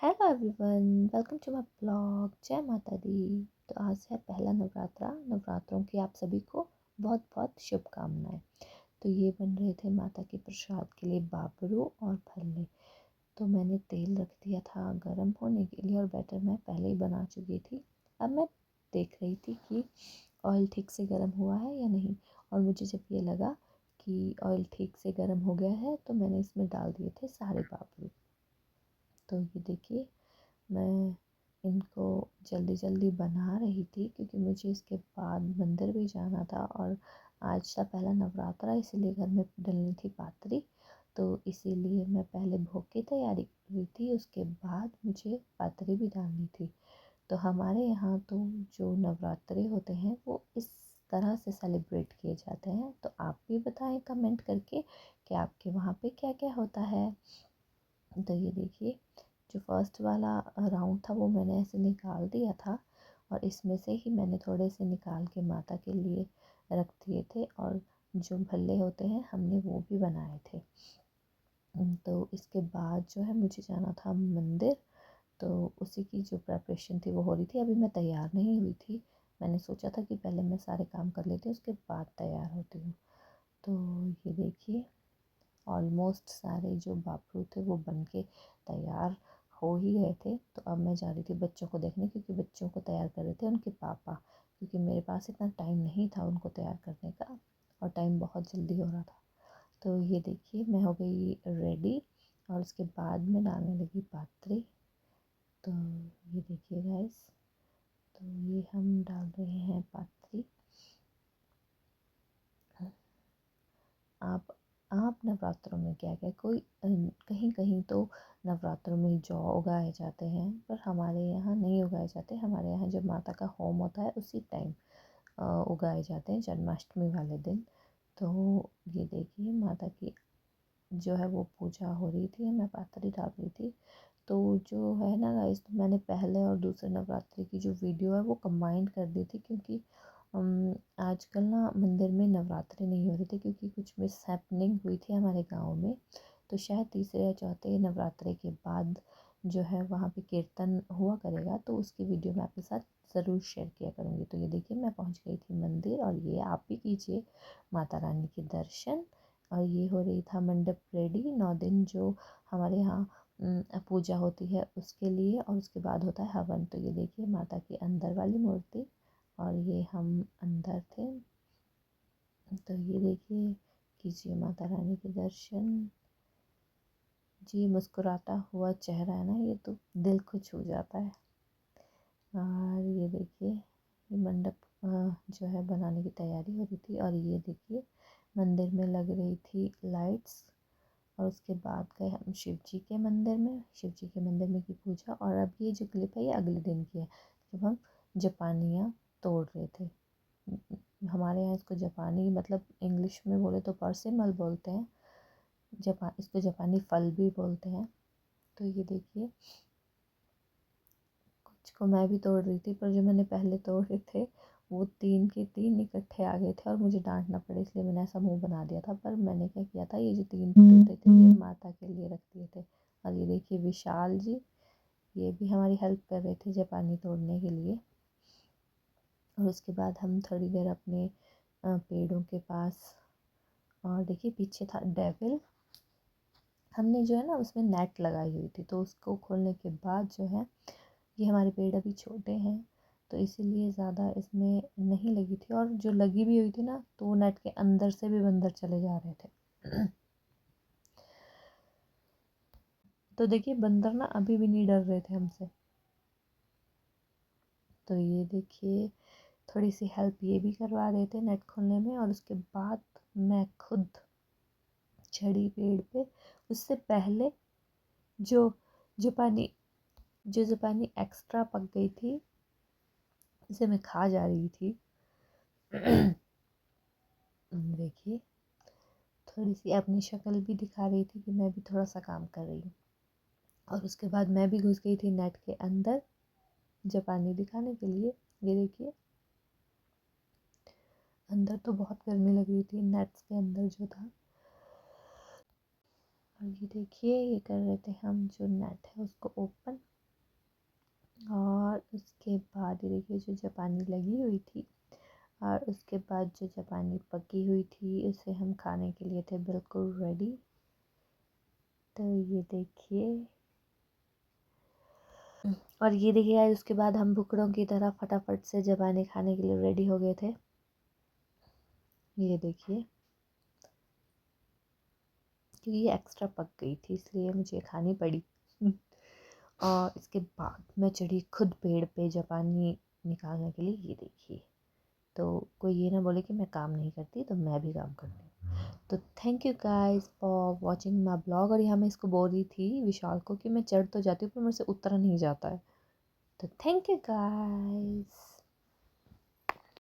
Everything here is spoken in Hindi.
Hello everyone, welcome to my blog. जय माता दी। तो आज है पहला नवरात्रों की आप सभी को बहुत बहुत शुभकामनाएं। तो ये बन रहे थे माता के प्रसाद के लिए बाबरू और भल्ले। तो मैंने तेल रख दिया था गरम होने के लिए और बैटर मैं पहले ही बना चुकी थी। अब मैं देख रही थी कि ऑयल ठीक से गर्म हुआ है या नहीं। और मुझे जब ये लगा कि ऑयल ठीक से गर्म हो गया है तो मैंने इसमें डाल दिए थे सारे बाबरू। तो ये देखिए, मैं इनको जल्दी जल्दी बना रही थी क्योंकि मुझे इसके बाद मंदिर भी जाना था और आज था पहला नवरात्रा, इसीलिए घर में डलनी थी पातरी। तो इसीलिए मैं पहले भोग की तैयारी कर रही थी, उसके बाद मुझे पातरी भी डालनी थी। तो हमारे यहाँ तो जो नवरात्रे होते हैं वो इस तरह से सेलिब्रेट किए जाते हैं। तो आप भी बताएं कमेंट करके कि आपके वहाँ पे क्या क्या होता है। तो ये देखिए, जो फर्स्ट वाला राउंड था वो मैंने ऐसे निकाल दिया था और इसमें से ही मैंने थोड़े से निकाल के माता के लिए रख दिए थे। और जो भल्ले होते हैं हमने वो भी बनाए थे। तो इसके बाद जो है मुझे जाना था मंदिर। तो उसी की जो प्रिपरेशन थी वो हो रही थी। अभी मैं तैयार नहीं हुई थी, मैंने सोचा था कि पहले मैं सारे काम कर लेती हूँ उसके बाद तैयार होती हूँ। तो ये देखिए, ऑलमोस्ट सारे जो बाबरू थे वो बन के तैयार हो ही गए थे। तो अब मैं जा रही थी बच्चों को देखने, क्योंकि बच्चों को तैयार कर रहे थे उनके पापा, क्योंकि मेरे पास इतना टाइम नहीं था उनको तैयार करने का और टाइम बहुत जल्दी हो रहा था। तो ये देखिए, मैं हो गई रेडी और उसके बाद में डालने लगी पातरी। तो ये देखिए गाइस, तो ये हम डाल रहे हैं पातरी। आप आप नवरात्रों में क्या क्या कोई कहीं कहीं तो नवरात्रों में जौ उगाए जाते हैं, पर हमारे यहाँ नहीं उगाए जाते। हमारे यहाँ जब माता का होम होता है उसी टाइम उगाए जाते हैं, जन्माष्टमी वाले दिन। तो ये देखिए, माता की जो है वो पूजा हो रही थी, मैं पातरी डाल रही थी। तो जो है ना गाइस, तो मैंने पहले और दूसरे नवरात्रि की जो वीडियो है वो कंबाइंड कर दी थी, क्योंकि आजकल ना मंदिर में नवरात्रि नहीं हो रही थी क्योंकि कुछ मिस हैपनिंग हुई थी हमारे गांव में। तो शायद तीसरे या चौथे नवरात्रि के बाद जो है वहाँ पे कीर्तन हुआ करेगा, तो उसकी वीडियो मैं आपके साथ ज़रूर शेयर किया करूँगी। तो ये देखिए, मैं पहुँच गई थी मंदिर और ये आप भी कीजिए माता रानी के दर्शन। और ये हो रही था मंडप रेडी 9 दिन जो हमारे यहाँ पूजा होती है उसके लिए, और उसके बाद होता है हवन। तो ये देखिए, माता की अंदर वाली मूर्ति और ये हम अंदर थे। तो ये देखिए, कीजिए माता रानी के दर्शन। जी, मुस्कुराता हुआ चेहरा है ना, ये तो दिल को छू जाता है। और ये देखिए, ये मंडप जो है बनाने की तैयारी हो रही थी। और ये देखिए, मंदिर में लग रही थी लाइट्स। और उसके बाद गए हम शिव जी के मंदिर में, शिव जी के मंदिर में की पूजा। और अब ये जो क्लिप है ये अगले दिन की है, जब हम जापानियाँ तोड़ रहे थे। हमारे यहाँ इसको जापानी, मतलब इंग्लिश में बोले तो परसिमल बोलते हैं, इसको जापानी फल भी बोलते हैं। तो ये देखिए, कुछ को मैं भी तोड़ रही थी, पर जो मैंने पहले तोड़े थे वो 3 के 3 इकट्ठे आ गए थे और मुझे डांटना पड़े, इसलिए मैंने ऐसा मुंह बना दिया था। पर मैंने क्या किया था, ये जो 3 टूटे थे ये माता के लिए रख दिए थे। और ये देखिए विशाल जी, ये भी हमारी हेल्प कर रहे थे जापानी तोड़ने के लिए। और उसके बाद हम थोड़ी देर अपने पेड़ों के पास, और देखिए पीछे था डेविल। हमने जो है ना उसमें नेट लगाई हुई थी, तो उसको खोलने के बाद जो है, ये हमारे पेड़ अभी छोटे हैं तो इसीलिए ज़्यादा इसमें नहीं लगी थी। और जो लगी भी हुई थी ना, तो वो नेट के अंदर से भी बंदर चले जा रहे थे। तो देखिए, बंदर ना अभी भी नहीं डर रहे थे हमसे। तो ये देखिए, थोड़ी सी हेल्प ये भी करवा रहे थे नेट खोलने में। और उसके बाद मैं खुद चढ़ी पेड़ पे। उससे पहले जो जापानी जो जापानी एक्स्ट्रा पक गई थी, उसे मैं खा जा रही थी। देखिए, थोड़ी सी अपनी शक्ल भी दिखा रही थी कि मैं भी थोड़ा सा काम कर रही हूँ। और उसके बाद मैं भी घुस गई थी नेट के अंदर जापानी दिखाने के लिए। ये देखिए, अंदर तो बहुत गर्मी लग रही थी नेट्स के अंदर जो था। और ये देखिए, ये कर रहे थे हम जो नेट है उसको ओपन। उसके बाद ये देखिए जो जापानी लगी हुई थी, और उसके बाद जो जापानी पकी हुई थी उसे हम खाने के लिए थे बिल्कुल रेडी। तो ये देखिए, और ये देखिए गाइस, उसके बाद हम भुखड़ों की तरह फटाफट से जापानी खाने के लिए रेडी हो गए थे। ये देखिए, क्योंकि ये एक्स्ट्रा पक गई थी इसलिए मुझे खानी पड़ी। और इसके बाद मैं चढ़ी खुद पेड़ पे जापानी निकालने के लिए। ये देखिए, तो कोई ये ना बोले कि मैं काम नहीं करती, तो मैं भी काम करती हूँ। तो thank you guys for watching my blog. और यहाँ मैं इसको बोल रही थी विशाल को कि मैं चढ़ तो जाती हूँ पर मेरे से उतरा नहीं जाता है। तो थैंक यू गाइस।